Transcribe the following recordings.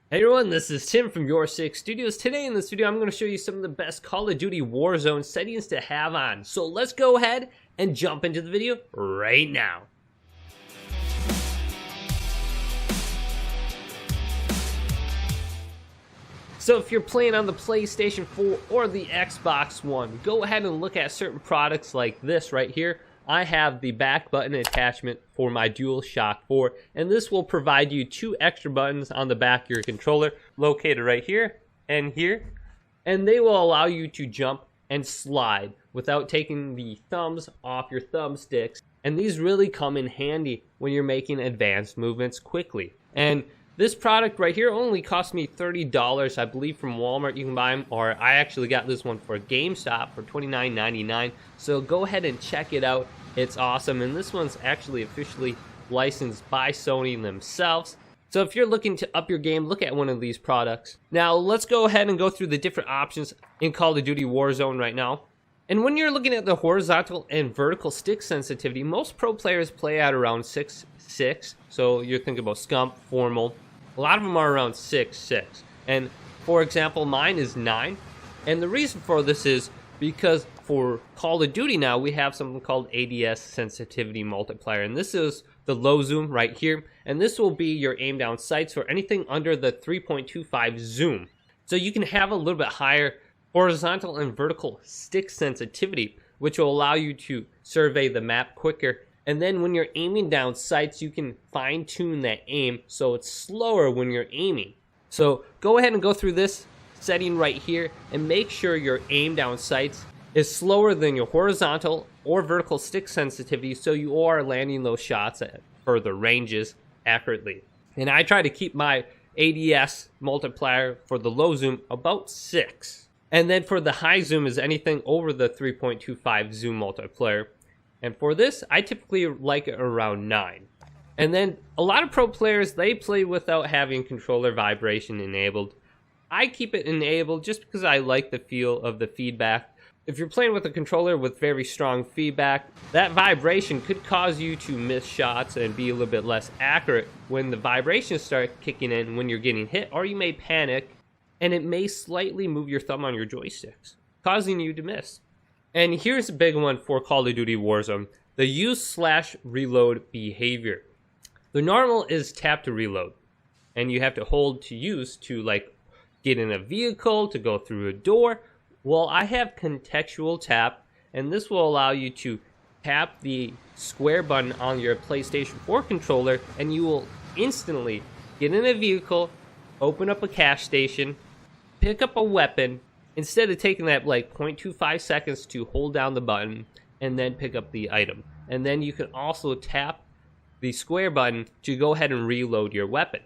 Hey everyone, this is Tim from YourSixStudios. Today in this video, I'm going to show you some of the best Call of Duty WarZone settings to have on. So let's go ahead and jump into the video right now. So if you're playing on the PlayStation 4 or the Xbox One, go ahead and look at certain products like this right here. I have the back button attachment for my DualShock 4, and this will provide you 2 extra buttons on the back of your controller, located right here and here, and they will allow you to jump and slide without taking the thumbs off your thumbsticks, and these really come in handy when you're making advanced movements quickly. And this product right here only cost me $30, I believe, from Walmart. You can buy them, or I actually got this one for GameStop for $29.99. So go ahead and check it out. It's awesome, and this one's actually officially licensed by Sony themselves. So if you're looking to up your game, look at one of these products. Now let's go ahead and go through the different options in Call of Duty WarZone right now. And when you're looking at the horizontal and vertical stick sensitivity, most pro players play at around 6.6. So you're thinking about Scump, Formal. A lot of them are around 6.6. And for example, mine is 9. And the reason for this is because for Call of Duty now, we have something called ADS Sensitivity Multiplier. And this is the low zoom right here. And this will be your aim down sights for anything under the 3.25 zoom. So you can have a little bit higher horizontal and vertical stick sensitivity, which will allow you to survey the map quicker. And then when you're aiming down sights, you can fine tune that aim so it's slower when you're aiming. So go ahead and go through this setting right here and make sure your aim down sights is slower than your horizontal or vertical stick sensitivity, so you are landing those shots at further ranges accurately. And I try to keep my ADS multiplier for the low zoom about 6. And then for the high zoom is anything over the 3.25 zoom multiplier. And for this, I typically like it around 9. And then a lot of pro players, they play without having controller vibration enabled. I keep it enabled just because I like the feel of the feedback. If you're playing with a controller with very strong feedback, that vibration could cause you to miss shots and be a little bit less accurate when the vibrations start kicking in when you're getting hit, or you may panic and it may slightly move your thumb on your joysticks, causing you to miss. And here's a big one for Call of Duty WarZone, the use/reload behavior. The normal is tap to reload, and you have to hold to use to like get in a vehicle, to go through a door. Well, I have Contextual Tap, and this will allow you to tap the square button on your PlayStation 4 controller, and you will instantly get in a vehicle, open up a cash station, pick up a weapon, instead of taking that like 0.25 seconds to hold down the button and then pick up the item. And then you can also tap the square button to go ahead and reload your weapon.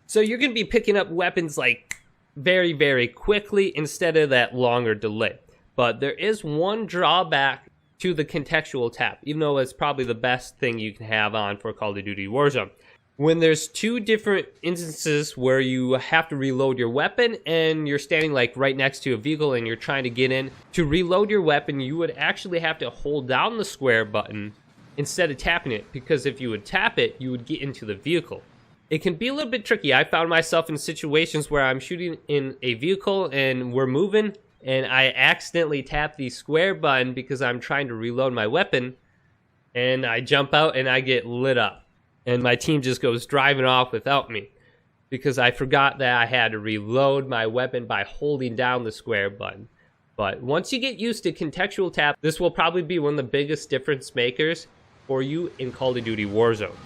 So you're going to be picking up weapons like very, very quickly instead of that longer delay. But there is one drawback to the Contextual Tap, even though it's probably the best thing you can have on for Call of Duty WarZone. When there's 2 different instances where you have to reload your weapon and you're standing like right next to a vehicle and you're trying to get in, to reload your weapon, you would actually have to hold down the square button instead of tapping it, because if you would tap it, you would get into the vehicle. It can be a little bit tricky. I found myself in situations where I'm shooting in a vehicle and we're moving and I accidentally tap the square button because I'm trying to reload my weapon, and I jump out and I get lit up. And my team just goes driving off without me because I forgot that I had to reload my weapon by holding down the square button. But once you get used to Contextual Tap, this will probably be one of the biggest difference makers for you in Call of Duty WarZone.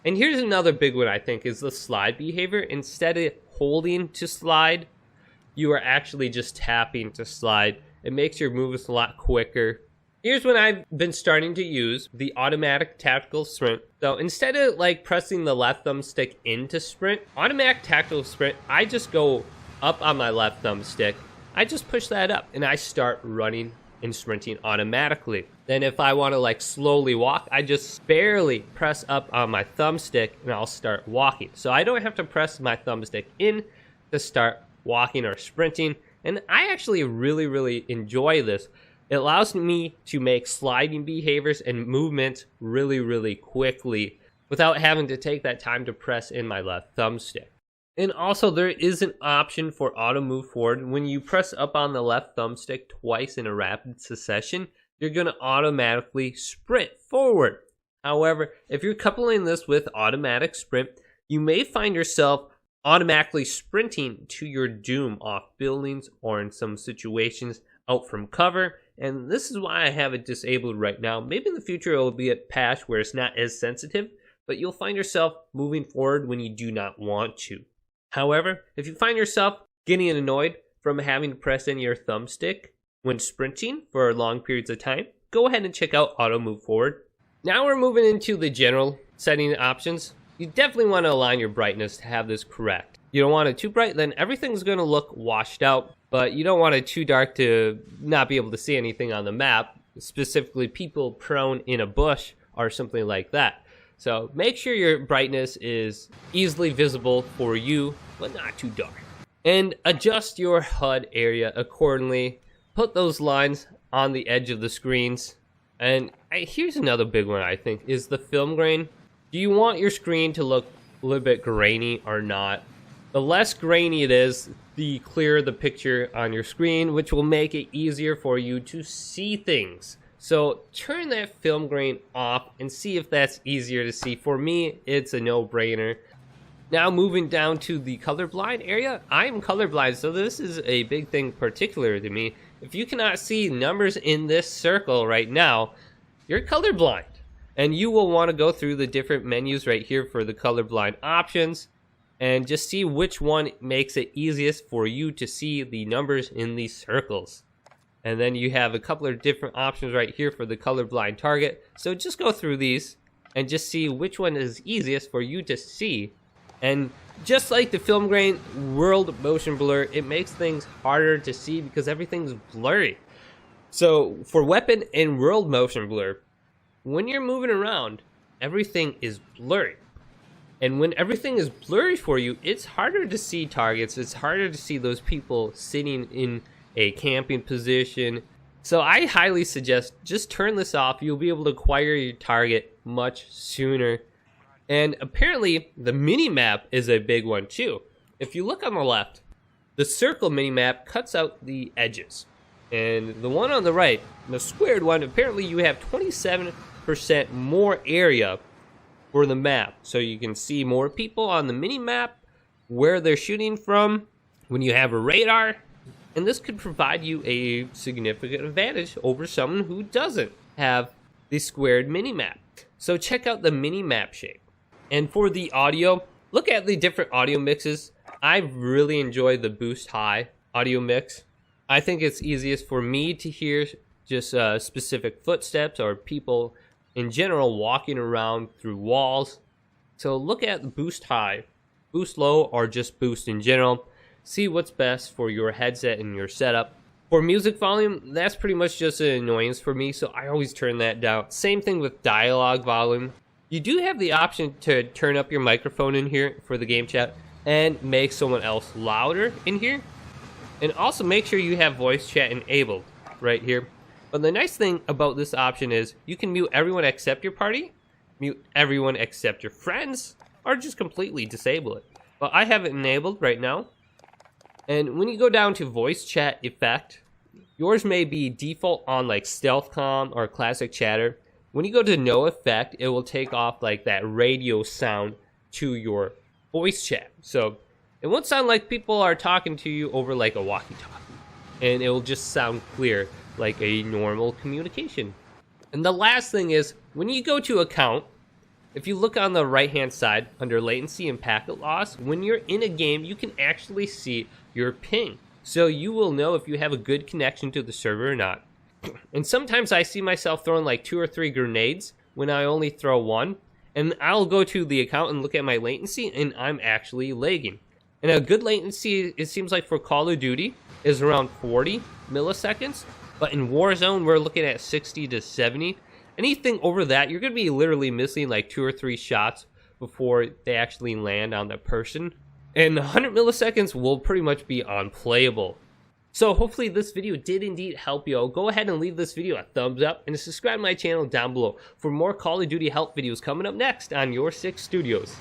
And here's another big one, I think, is the slide behavior. Instead of holding to slide, you are actually just tapping to slide. It makes your moves a lot quicker. Here's when I've been starting to use the automatic tactical sprint. So instead of like pressing the left thumbstick into sprint, automatic tactical sprint, I just go up on my left thumbstick. I just push that up and I start running and sprinting automatically. Then if I want to like slowly walk, I just barely press up on my thumbstick and I'll start walking. So I don't have to press my thumbstick in to start walking or sprinting. And I actually really enjoy this. It allows me to make sliding behaviors and movements really quickly without having to take that time to press in my left thumbstick. And also there is an option for auto move forward. When you press up on the left thumbstick twice in a rapid succession, you're going to automatically sprint forward. However, if you're coupling this with automatic sprint, you may find yourself automatically sprinting to your doom off buildings or in some situations out from cover. And this is why I have it disabled right now. Maybe in the future it will be a patch where it's not as sensitive, but you'll find yourself moving forward when you do not want to. However, if you find yourself getting annoyed from having to press in your thumbstick when sprinting for long periods of time, go ahead and check out Auto Move Forward. Now we're moving into the general setting options. You definitely want to align your brightness to have this correct. You don't want it too bright, then everything's going to look washed out, but you don't want it too dark to not be able to see anything on the map, specifically people prone in a bush or something like that. So make sure your brightness is easily visible for you, but not too dark. And adjust your HUD area accordingly. Put those lines on the edge of the screens. And here's another big one, I think, is the film grain. Do you want your screen to look a little bit grainy or not? The less grainy it is, the clearer the picture on your screen, which will make it easier for you to see things. So turn that film grain off and see if that's easier to see. For me, it's a no-brainer. Now moving down to the colorblind area. I am colorblind, so this is a big thing particular to me. If you cannot see numbers in this circle right now, you're colorblind. And you will want to go through the different menus right here for the colorblind options and just see which one makes it easiest for you to see the numbers in these circles. And then you have a couple of different options right here for the colorblind target. So just go through these and just see which one is easiest for you to see. And just like the film grain world motion blur, it makes things harder to see because everything's blurry. So for weapon and world motion blur, when you're moving around, everything is blurry. And when everything is blurry for you, it's harder to see targets. It's harder to see those people sitting in a camping position. So I highly suggest just turn this off. You'll be able to acquire your target much sooner. And apparently the mini map is a big one too. If you look on the left, the circle mini map cuts out the edges. And the one on the right, the squared one, apparently you have 27% more area for the map. So you can see more people on the mini map, where they're shooting from, when you have a radar. And this could provide you a significant advantage over someone who doesn't have the squared mini-map. So check out the mini-map shape. And for the audio, look at the different audio mixes. I really enjoy the boost high audio mix. I think it's easiest for me to hear just specific footsteps or people in general walking around through walls. So look at the boost high, boost low, or just boost in general. See what's best for your headset and your setup. For music volume, that's pretty much just an annoyance for me, so I always turn that down. Same thing with dialogue volume. You do have the option to turn up your microphone in here for the game chat and make someone else louder in here. And also make sure you have voice chat enabled right here. But the nice thing about this option is you can mute everyone except your party, mute everyone except your friends, or just completely disable it. But I have it enabled right now. And when you go down to voice chat effect, yours may be default on like stealth comm or classic chatter. When you go to no effect, it will take off like that radio sound to your voice chat. So it won't sound like people are talking to you over like a walkie-talkie. And it will just sound clear like a normal communication. And the last thing is, when you go to account, if you look on the right hand side under latency and packet loss, when you're in a game, you can actually see your ping. So you will know if you have a good connection to the server or not. And sometimes I see myself throwing like 2 or 3 grenades when I only throw 1. And I'll go to the account and look at my latency, and I'm actually lagging. And a good latency, it seems like for Call of Duty, is around 40 milliseconds. But in WarZone, we're looking at 60 to 70. Anything over that, you're going to be literally missing like 2 or 3 shots before they actually land on the person. And 100 milliseconds will pretty much be unplayable. So hopefully this video did indeed help you. Go ahead and leave this video a thumbs up and subscribe to my channel down below for more Call of Duty help videos coming up next on YourSixStudios.